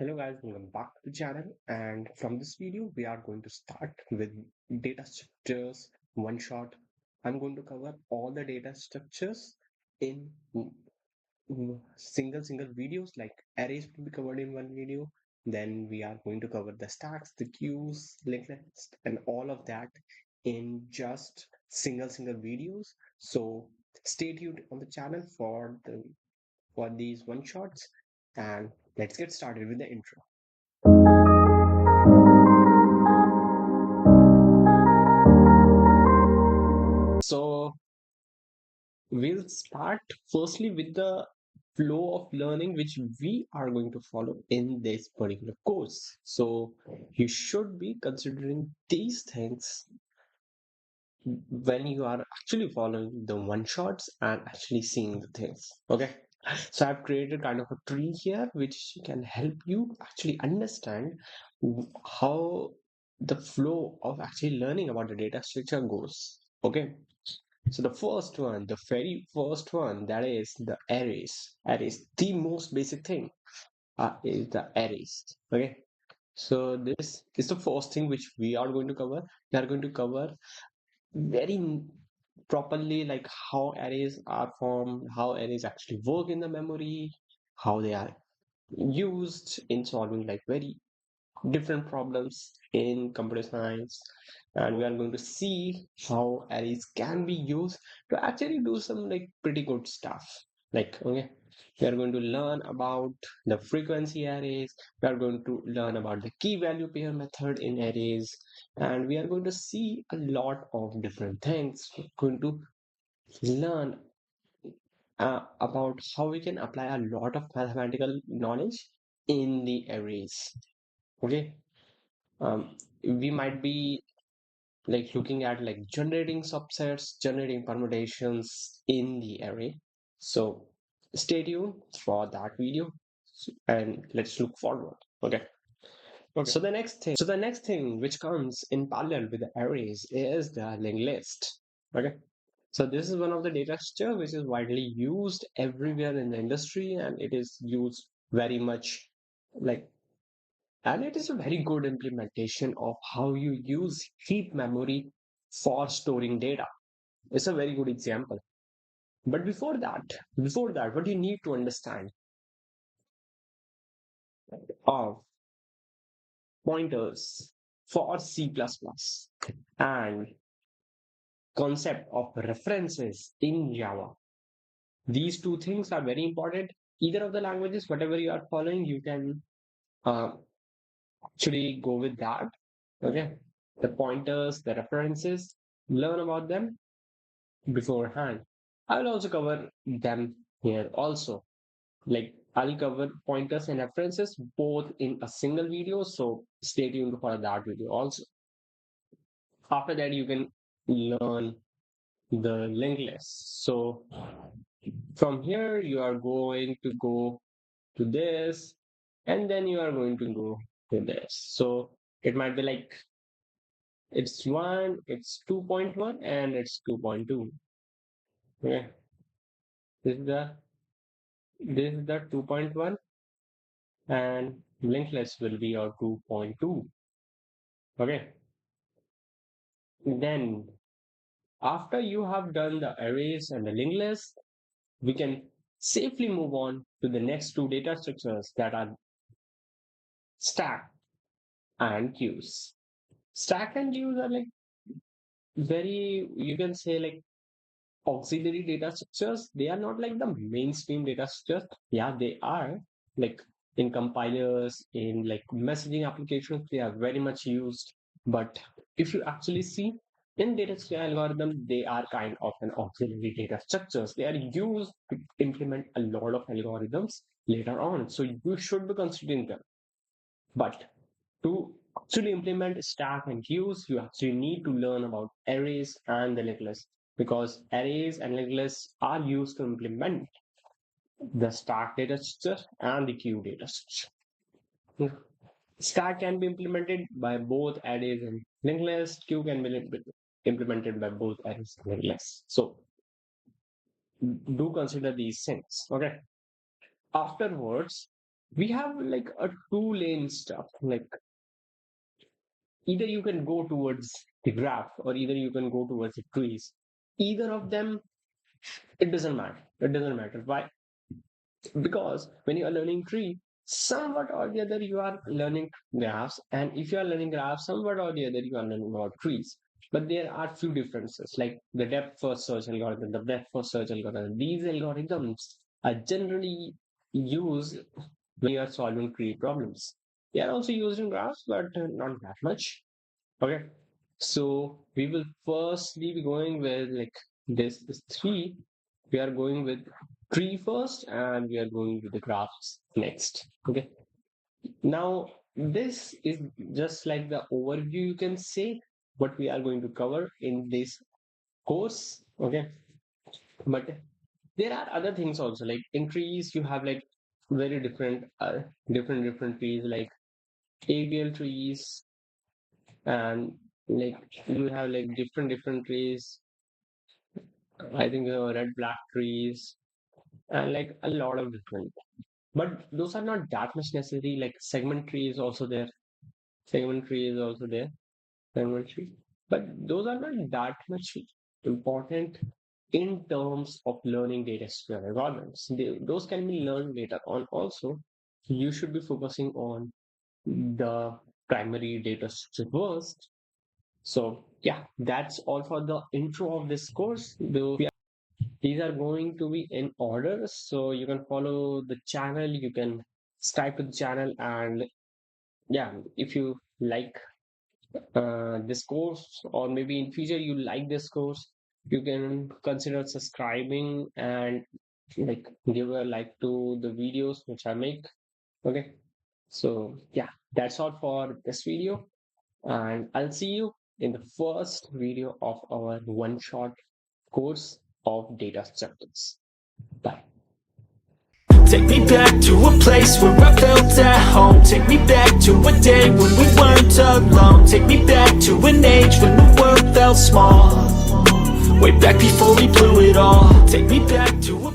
Hello guys, welcome back to the channel, and from this video we are going to start with data structures one shot. I'm going to cover all the data structures in single videos, like arrays will be covered in one video. Then we are going to cover the stacks, the queues, linked list, and all of that in just single videos. So stay tuned on the channel for these one shots, and let's get started with the intro. So we'll start firstly with the flow of learning which we are going to follow in this particular course. So you should be considering these things when you are actually following the one shots and actually seeing the things. Okay. So I've created kind of a tree here which can help you actually understand how the flow of actually learning about the data structure goes. Okay. So the first one, the very first one, that is the arrays. Arrays, the most basic thing is the arrays. Okay. So this is the first thing which we are going to cover. We are going to cover very properly, like how arrays are formed, how arrays actually work in the memory, how they are used in solving like very different problems in computer science, and we are going to see how arrays can be used to actually do some like pretty good stuff. Like, okay, we are going to learn about the frequency arrays, we are going to learn about the key value pair method in arrays, and we are going to see a lot of different things. We're going to learn about how we can apply a lot of mathematical knowledge in the arrays. Okay. We might be like looking at like generating subsets, generating permutations in the array. So stay tuned for that video, and let's look forward. Okay. Okay. So the next thing which comes in parallel with the arrays is the linked list. Okay. So this is one of the data structure which is widely used everywhere in the industry, and it is used very much like, and it is a very good implementation of how you use heap memory for storing data. It's a very good example. But before that, what you need to understand are pointers for C++ and concept of references in Java. These two things are very important. Either of the languages, whatever you are following, you can uh, actually go with that. Okay. The pointers, the references, learn about them beforehand. I will also cover them here also. Like, I'll cover pointers and references both in a single video, so stay tuned for that video also. After that, you can learn the linked list. So from here, you are going to go to this, and then you are going to go to this. So it might be like it's 1, it's 2.1, and it's 2.2. Okay, this is the this is the 2.1, and linked list will be your 2.2. Okay. Then after you have done the arrays and the linked list, we can safely move on to the next two data structures, that are stack and queues. Stack and queues are like very, you can say, like auxiliary data structures. They are not like the mainstream data structures. Yeah, they are, like in compilers, in like messaging applications, they are very much used. But if you actually see in data structure algorithm, they are kind of an auxiliary data structures. They are used to implement a lot of algorithms later on. So you should be considering them. But to actually implement stack and queues, you actually need to learn about arrays and the linked list, because arrays and linked lists are used to implement the stack data structure and the queue data structure. Stack can be implemented by both arrays and linked list. Queue can be implemented by both arrays and linked lists. So do consider these things. Okay. Afterwards, we have like a two lane stuff. Like either you can go towards the graph or either you can go towards the trees. Either of them, it doesn't matter. It doesn't matter. Why? Because when you are learning tree, somewhat or the other you are learning graphs, and if you are learning graphs, somewhat or the other you are learning about trees. But there are few differences, like the depth first search algorithm, the breadth first search algorithm. These algorithms are generally used when you are solving tree problems. They are also used in graphs, but not that much. Okay, so we will firstly be going with like this is three. We are going with tree first, and we are going with the graphs next. Okay. Now this is just like the overview, you can say, what we are going to cover in this course. Okay, but there are other things also. Like in trees, you have like very different trees, like avial trees, and like you have like different trees. I think red black trees and like a lot of different. But those are not that much necessary. Like segment tree is also there. Segment tree is also there. Segment tree. But those are not that much important in terms of learning data structure environments. Those can be learned later on also. You should be focusing on the primary data structure first. So yeah, that's all for the intro of this course. These are going to be in order, so you can follow the channel. You can subscribe to the channel, and yeah, if you like this course, or maybe in future you like this course, you can consider subscribing and like give a like to the videos which I make. Okay, so yeah, that's all for this video, and I'll see you in the first video of our one-shot course of data structures. Bye. Take me back to a place where I felt at home. Take me back to a day when we weren't alone. Take me back to an age when the world felt small. Way back before we blew it all. Take me back to a